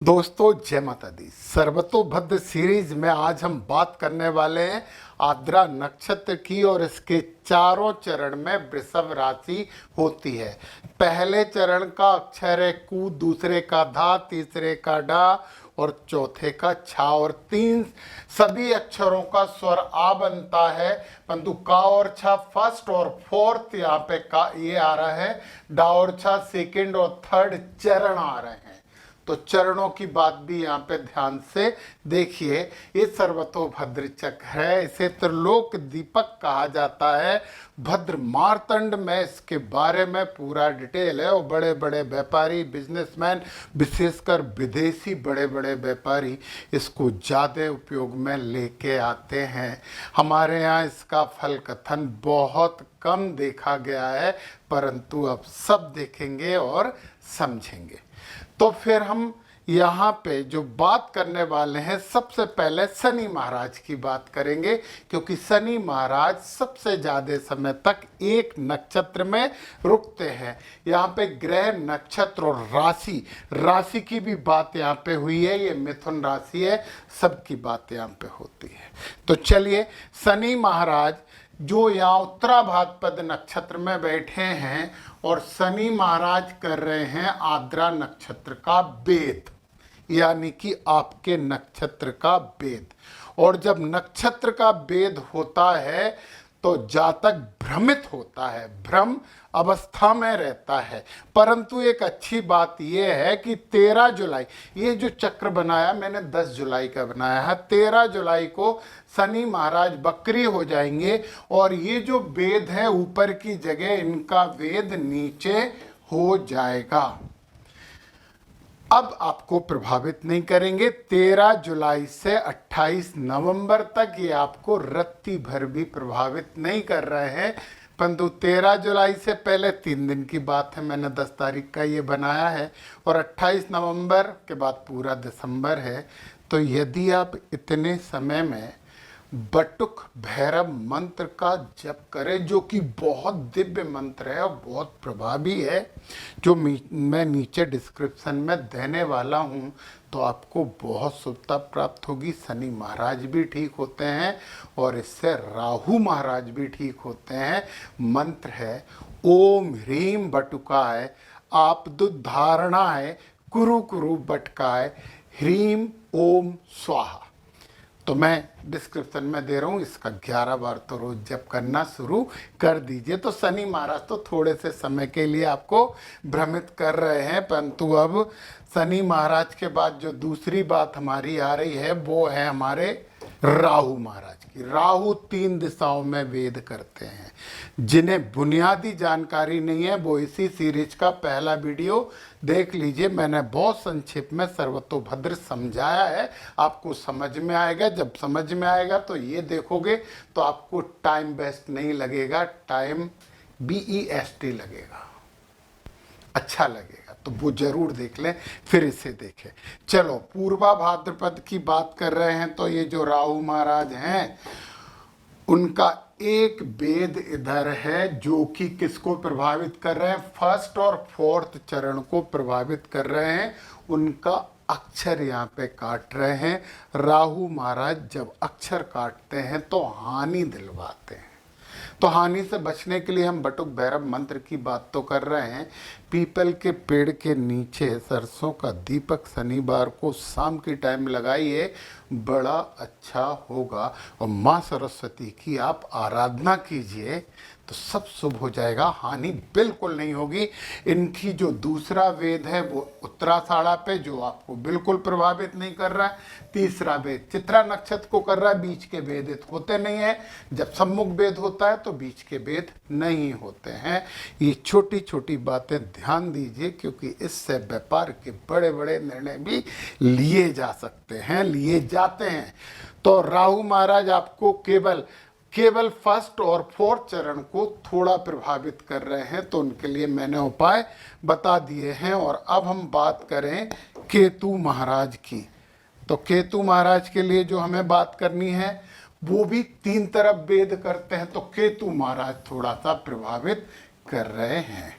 दोस्तों जय माता दी। सर्वतोभद्र सीरीज में आज हम बात करने वाले हैं आर्द्रा नक्षत्र की और इसके चारों चरण में वृषभ राशि होती है। पहले चरण का अक्षर है कु, दूसरे का धा, तीसरे का डा और चौथे का छा और तीन सभी अक्षरों का स्वर आ बनता है, परंतु का और छा फर्स्ट और फोर्थ यहाँ पे का ये आ रहा है, डा और छा सेकंड और थर्ड चरण आ रहे हैं। तो चरणों की बात भी यहाँ पे ध्यान से देखिए। ये सर्वतोभद्र चक्र है, इसे त्रिलोक दीपक कहा जाता है। भद्र मार्तंड में इसके बारे में पूरा डिटेल है और बड़े बड़े व्यापारी, बिजनेसमैन, विशेषकर विदेशी बड़े बड़े व्यापारी इसको ज़्यादा उपयोग में लेके आते हैं। हमारे यहाँ इसका फल कथन बहुत कम देखा गया है, परंतु अब सब देखेंगे और समझेंगे। तो फिर हम यहाँ पे जो बात करने वाले हैं, सबसे पहले शनि महाराज की बात करेंगे, क्योंकि शनि महाराज सबसे ज़्यादा समय तक एक नक्षत्र में रुकते हैं। यहाँ पे ग्रह, नक्षत्र और राशि की भी बात यहाँ पे हुई है। ये मिथुन राशि है, सबकी बात यहाँ पे होती है। तो चलिए, शनि महाराज जो यहाँ उत्तरा भाद्रपद नक्षत्र में बैठे हैं और शनि महाराज कर रहे हैं आर्द्रा नक्षत्र का वेद, यानी कि आपके नक्षत्र का वेद। और जब नक्षत्र का वेद होता है तो जातक भ्रमित होता है, भ्रम अवस्था में रहता है। परंतु एक अच्छी बात यह है कि 13 जुलाई, ये जो चक्र बनाया मैंने 10 जुलाई का बनाया है, 13 जुलाई को शनि महाराज बकरी हो जाएंगे और ये जो वेद है ऊपर की जगह इनका वेद नीचे हो जाएगा। अब आपको प्रभावित नहीं करेंगे। 13 जुलाई से 28 नवंबर तक ये आपको रत्ती भर भी प्रभावित नहीं कर रहे हैं, परंतु 13 जुलाई से पहले 3 दिन की बात है, मैंने 10 तारीख का ये बनाया है और 28 नवंबर के बाद पूरा दिसंबर है। तो यदि आप इतने समय में बटुक भैरव मंत्र का जप करें, जो कि बहुत दिव्य मंत्र है और बहुत प्रभावी है, जो मैं नीचे डिस्क्रिप्शन में देने वाला हूं, तो आपको बहुत शुभता प्राप्त होगी। शनि महाराज भी ठीक होते हैं और इससे राहु महाराज भी ठीक होते हैं। मंत्र है ओम ह्रीम बटुकाय आप दुधारणाय कुरु कुरु बटकाय ह्रीम ओम स्वाहा। तो मैं डिस्क्रिप्शन में दे रहा हूँ, इसका 11 बार तो रोज जप करना शुरू कर दीजिए। तो शनि महाराज तो थोड़े से समय के लिए आपको भ्रमित कर रहे हैं, परंतु अब शनि महाराज के बाद जो दूसरी बात हमारी आ रही है वो है हमारे राहु महाराज की। राहु 3 दिशाओं में वेद करते हैं। जिन्हें बुनियादी जानकारी नहीं है वो इसी सीरीज का पहला वीडियो देख लीजिए, मैंने बहुत संक्षिप्त में सर्वतोभद्र समझाया है, आपको समझ में आएगा। जब समझ में आएगा तो ये देखोगे तो आपको टाइम वेस्ट नहीं लगेगा, टाइम BEST लगेगा, अच्छा लगेगा। तो वो जरूर देख लें, फिर इसे देखें। चलो, पूर्वा भाद्रपद की बात कर रहे हैं, तो ये जो राहु महाराज हैं उनका एक वेद इधर है जो कि किसको प्रभावित कर रहे हैं, फर्स्ट और फोर्थ चरण को प्रभावित कर रहे हैं। उनका अक्षर यहाँ पे काट रहे हैं। राहु महाराज जब अक्षर काटते हैं तो हानि दिलवाते हैं। तो हानि से बचने के लिए हम बटुक भैरव मंत्र की बात तो कर रहे हैं। पीपल के पेड़ के नीचे सरसों का दीपक शनिवार को शाम की टाइम लगाइए, बड़ा अच्छा होगा। और माँ सरस्वती की आप आराधना कीजिए तो सब शुभ हो जाएगा, हानि बिल्कुल नहीं होगी। इनकी जो दूसरा वेद है वो उत्तराषाढ़ा पे, जो आपको बिल्कुल प्रभावित नहीं कर रहा है। तीसरा वेद चित्रा नक्षत्र को कर रहा है, बीच के वेद होते नहीं है। जब सम्मुख वेद होता है तो बीच के वेद नहीं होते हैं। ये छोटी छोटी बातें ध्यान दीजिए, क्योंकि इससे व्यापार के बड़े बड़े निर्णय भी लिए जा सकते हैं, लिए जाते हैं। तो राहु महाराज आपको केवल फर्स्ट और फोर्थ चरण को थोड़ा प्रभावित कर रहे हैं, तो उनके लिए मैंने उपाय बता दिए हैं। और अब हम बात करें केतु महाराज की। तो केतु महाराज के लिए जो हमें बात करनी है वो भी 3 तरफ वेद करते हैं, तो केतु महाराज थोड़ा सा प्रभावित कर रहे हैं।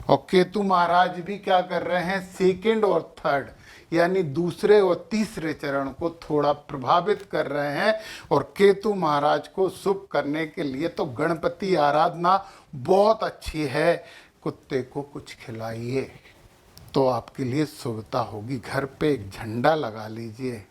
और केतु महाराज भी क्या कर रहे हैं, सेकंड और थर्ड यानी दूसरे और तीसरे चरण को थोड़ा प्रभावित कर रहे हैं। और केतु महाराज को शुभ करने के लिए तो गणपति आराधना बहुत अच्छी है। कुत्ते को कुछ खिलाइए तो आपके लिए शुभता होगी। घर पे एक झंडा लगा लीजिए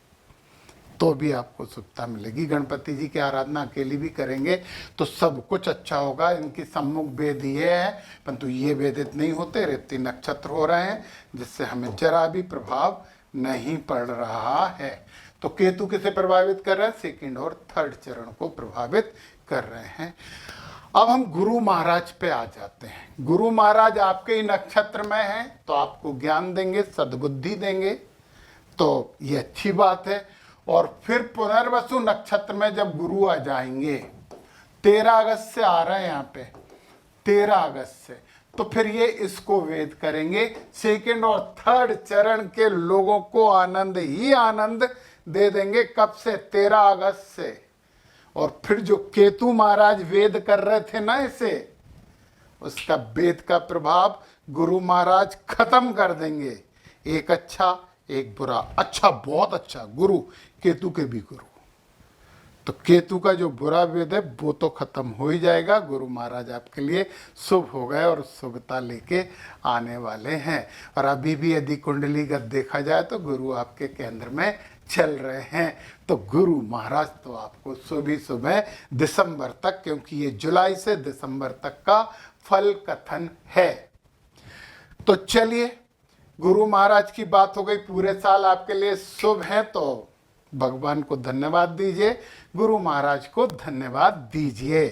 तो भी आपको शुभता मिलेगी। गणपति जी की आराधना अकेली भी करेंगे तो सब कुछ अच्छा होगा। इनकी सम्मुख वेद ये है, परंतु ये वेदित नहीं होते, रेवती नक्षत्र हो रहे हैं, जिससे हमें जरा भी प्रभाव नहीं पड़ रहा है। तो केतु किसे प्रभावित कर रहे हैं? सेकंड और थर्ड चरण को प्रभावित कर रहे हैं। अब हम गुरु महाराज पे आ जाते हैं। गुरु महाराज आपके ही नक्षत्र में हैं तो आपको ज्ञान देंगे, सद्बुद्धि देंगे, तो ये अच्छी बात है। और फिर पुनर्वसु नक्षत्र में जब गुरु आ जाएंगे, 13 अगस्त से आ रहे हैं यहाँ पे, 13 अगस्त से, तो फिर ये इसको वेद करेंगे। सेकंड और थर्ड चरण के लोगों को आनंद ही आनंद दे देंगे। कब से? 13 अगस्त से। और फिर जो केतु महाराज वेद कर रहे थे ना इसे, उसका वेद का प्रभाव गुरु महाराज खत्म कर देंगे। एक अच्छा एक बुरा, अच्छा बहुत अच्छा गुरु, केतु के भी गुरु। तो केतु का जो बुरा वेद है वो तो खत्म हो ही जाएगा। गुरु महाराज आपके लिए शुभ हो गए और शुभता लेके आने वाले हैं। और अभी भी यदि कुंडलीगत देखा जाए तो गुरु आपके केंद्र में चल रहे हैं। तो गुरु महाराज तो आपको शुभ ही शुभ है दिसंबर तक, क्योंकि ये जुलाई से दिसंबर तक का फल कथन है। तो चलिए, गुरु महाराज की बात हो गई, पूरे साल आपके लिए शुभ है, तो भगवान को धन्यवाद दीजिए, गुरु महाराज को धन्यवाद दीजिए।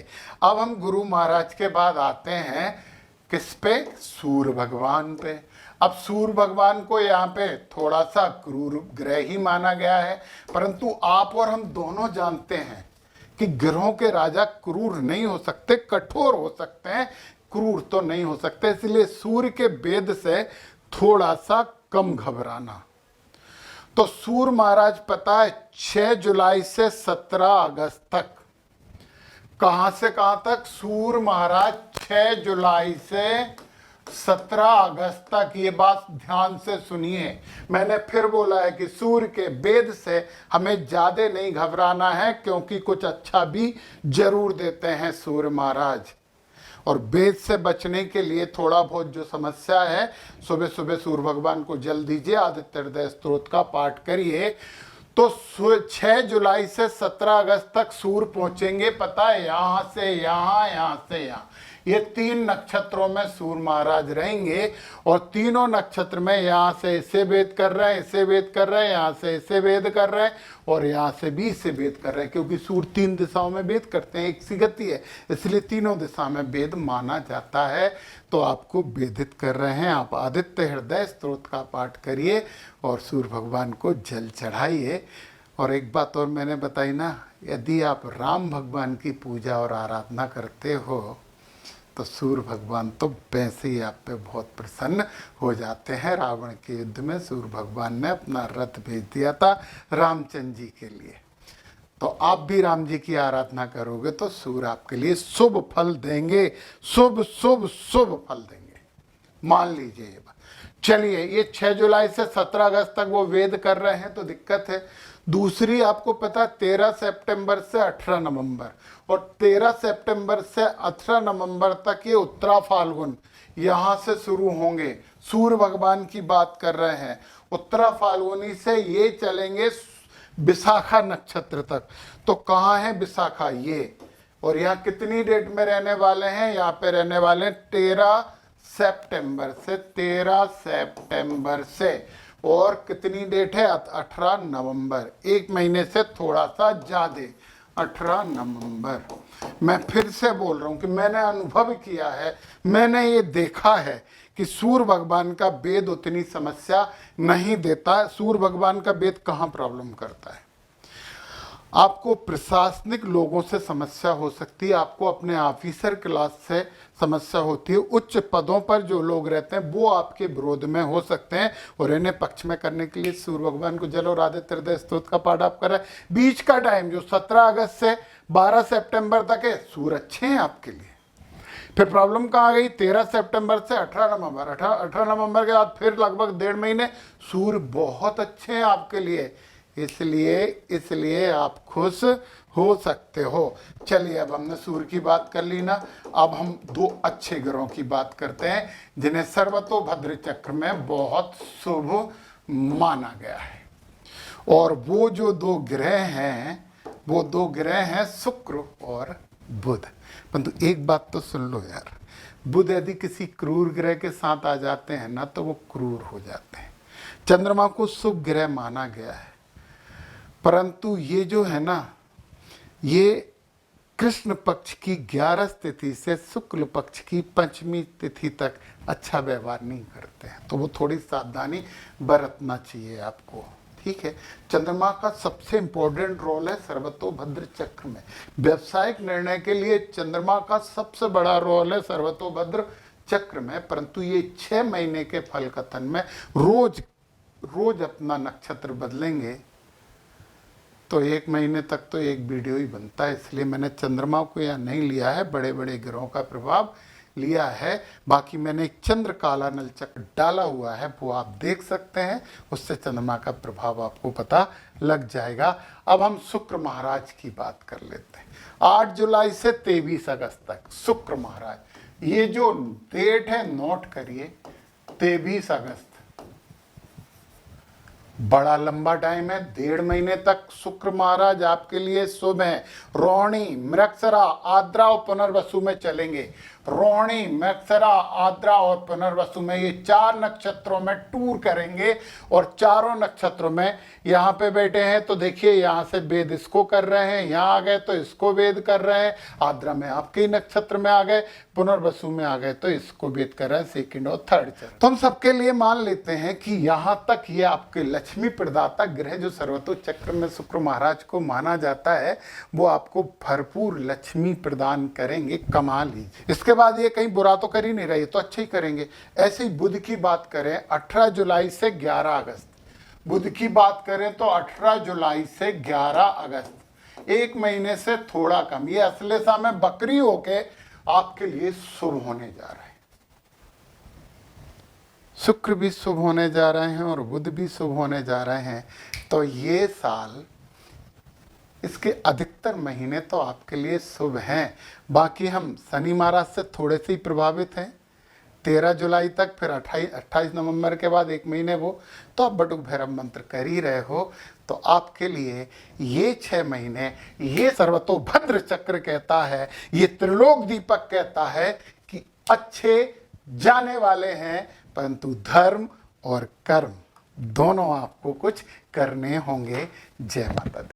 अब हम गुरु महाराज के बाद आते हैं किस पे? सूर्य भगवान पे। अब सूर्य भगवान को यहाँ पे थोड़ा सा क्रूर ग्रह ही माना गया है, परंतु आप और हम दोनों जानते हैं कि ग्रहों के राजा क्रूर नहीं हो सकते, कठोर हो सकते हैं, क्रूर तो नहीं हो सकते। इसलिए सूर्य के वेद से थोड़ा सा कम घबराना। तो सूर्य महाराज पता है 6 जुलाई से 17 अगस्त तक, कहां से कहां तक? सूर्य महाराज 6 जुलाई से 17 अगस्त तक। ये बात ध्यान से सुनिए, मैंने फिर बोला है कि सूर्य के वेद से हमें ज्यादा नहीं घबराना है, क्योंकि कुछ अच्छा भी जरूर देते हैं सूर्य महाराज। और वेद से बचने के लिए थोड़ा बहुत जो समस्या है, सुबह सुबह सूर्य भगवान को जल दीजिए, आदित्य हृदय स्तोत्र का पाठ करिए। तो 6 जुलाई से 17 अगस्त तक सूर्य पहुंचेंगे, पता है, यहां से यहां, यहां से यहां। ये 3 नक्षत्रों में सूर्य महाराज रहेंगे। और तीनों नक्षत्र में यहाँ से इसे वेद कर रहे हैं, इसे वेद कर रहे हैं, यहाँ से इसे वेद कर रहे हैं, और यहाँ से भी इसे वेद कर रहे हैं, क्योंकि सूर्य 3 दिशाओं में वेद करते हैं, एक सी गति है, इसलिए तीनों दिशा में वेद माना जाता है। तो आपको वेदित कर रहे हैं। आप आदित्य हृदय स्तोत्र का पाठ करिए और सूर्य भगवान को जल चढ़ाइए। और एक बात और मैंने बताई ना, यदि आप राम भगवान की पूजा और आराधना करते हो तो सूर्य भगवान तो वैसे ही आप पे बहुत प्रसन्न हो जाते हैं। रावण के युद्ध में सूर्य भगवान ने अपना रथ भेज दिया था रामचंद्र जी के लिए। तो आप भी राम जी की आराधना करोगे तो सूर्य आपके लिए शुभ फल देंगे, शुभ शुभ शुभ फल देंगे, मान लीजिए ये बात। चलिए, ये 6 जुलाई से 17 अगस्त तक वो वेद कर रहे हैं तो दिक्कत है। दूसरी आपको पता, 13 सितंबर से 18 नवंबर, और 13 सितंबर से 18 नवंबर तक ये उत्तरा फाल्गुन यहाँ से शुरू होंगे। सूर्य भगवान की बात कर रहे हैं। उत्तरा फाल्गुनी से ये चलेंगे विशाखा नक्षत्र तक। तो कहाँ है विशाखा? ये। और यहाँ कितनी डेट में रहने वाले हैं? यहाँ पे रहने वाले हैं 13 सितंबर से, 13 सितंबर से। और कितनी डेट है? 18 नवंबर, एक महीने से थोड़ा सा ज़्यादा, 18 नवंबर। मैं फिर से बोल रहा हूँ कि मैंने अनुभव किया है, मैंने ये देखा है कि सूर्य भगवान का वेद उतनी समस्या नहीं देता। सूर्य भगवान का वेद कहाँ प्रॉब्लम करता है? आपको प्रशासनिक लोगों से समस्या हो सकती है, आपको अपने ऑफिसर क्लास से समस्या होती है, उच्च पदों पर जो लोग रहते हैं वो आपके विरोध में हो सकते हैं। और इन्हें पक्ष में करने के लिए सूर्य भगवान को जल और आदित्य हृदय स्तोत्र का पाठ आप कर रहे हैं। बीच का टाइम जो 17 अगस्त से 12 सितंबर तक है, सूर्य अच्छे हैं आपके लिए। फिर प्रॉब्लम कहाँ आ गई, 13 सितंबर से 18 नवंबर, 18 नवंबर के बाद फिर लगभग 1.5 महीने सूर्य बहुत अच्छे हैं आपके लिए, इसलिए आप खुश हो सकते हो। चलिए अब हमने सूर्य की बात कर ली ना, अब हम 2 अच्छे ग्रहों की बात करते हैं जिन्हें सर्वतोभद्र चक्र में बहुत शुभ माना गया है। और वो जो 2 ग्रह हैं, वो 2 ग्रह हैं शुक्र और बुध। परंतु एक बात तो सुन लो यार, बुध यदि किसी क्रूर ग्रह के साथ आ जाते हैं ना तो वो क्रूर हो जाते हैं। चंद्रमा को शुभ ग्रह माना गया है, परंतु ये जो है ना, ये कृष्ण पक्ष की 11 तिथि से शुक्ल पक्ष की 5वीं तिथि तक अच्छा व्यवहार नहीं करते हैं, तो वो थोड़ी सावधानी बरतना चाहिए आपको, ठीक है। चंद्रमा का सबसे इंपॉर्टेंट रोल है सर्वतोभद्र चक्र में, व्यवसायिक निर्णय के लिए चंद्रमा का सबसे बड़ा रोल है सर्वतोभद्र चक्र में। परंतु ये 6 महीने के फल कथन में रोज अपना नक्षत्र बदलेंगे तो 1 महीने तक तो एक वीडियो ही बनता है, इसलिए मैंने चंद्रमा को यहाँ नहीं लिया है, बड़े बड़े ग्रहों का प्रभाव लिया है। बाकी मैंने एक चंद्र कालानल चक्र डाला हुआ है, वो आप देख सकते हैं, उससे चंद्रमा का प्रभाव आपको पता लग जाएगा। अब हम शुक्र महाराज की बात कर लेते हैं। 8 जुलाई से 23 अगस्त तक शुक्र महाराज, ये जो डेट है नोट करिए, 23 अगस्त, बड़ा लंबा टाइम है, 1.5 महीने तक शुक्र महाराज आपके लिए शुभ है। रोहिणी, मृगशिरा, आद्रा और पुनर्वसु में चलेंगे। रोहिणी, मृगशिरा, आद्रा और पुनर्वसु में ये 4 नक्षत्रों में टूर करेंगे, और चारों नक्षत्रों में यहाँ पे बैठे हैं तो देखिए यहाँ से वेद इसको कर रहे हैं, यहाँ आ गए तो इसको वेद कर रहे हैं, आद्रा में आपके ही नक्षत्र में आ गए, पुनर्वसु में आ गए तो इसको वेद कर रहे हैं, 2nd और 3rd चरण। तो हम सबके लिए मान लेते हैं कि यहाँ तक ये आपके लक्ष्मी प्रदाता ग्रह जो सर्वतो चक्र में शुक्र महाराज को माना जाता है, वो आपको भरपूर लक्ष्मी प्रदान करेंगे, कमा लीजिए। इसके बाद ये कहीं बुरा तो कर ही नहीं रहे, तो अच्छा ही करेंगे। ऐसे ही बुध की बात करें, 18 जुलाई से 11 अगस्त, बुध की बात करें तो 18 जुलाई से 11 अगस्त, 1 महीने से थोड़ा कम, ये अश्लेषा में बकरी होके आपके लिए शुभ होने जा रहे हैं। शुक्र भी शुभ होने जा रहे हैं और बुध भी शुभ होने जा रहे हैं, तो ये साल इसके अधिकतर महीने तो आपके लिए शुभ हैं। बाकी हम शनि महाराज से थोड़े से ही प्रभावित हैं 13 जुलाई तक, फिर 28 नवंबर के बाद 1 महीने वो, तो आप बटुक भैरव मंत्र कर ही रहे हो, तो आपके लिए ये 6 महीने, ये सर्वतोभद्र चक्र कहता है, ये त्रिलोक दीपक कहता है कि अच्छे जाने वाले हैं, परंतु धर्म और कर्म दोनों आपको कुछ करने होंगे। जय माता दी।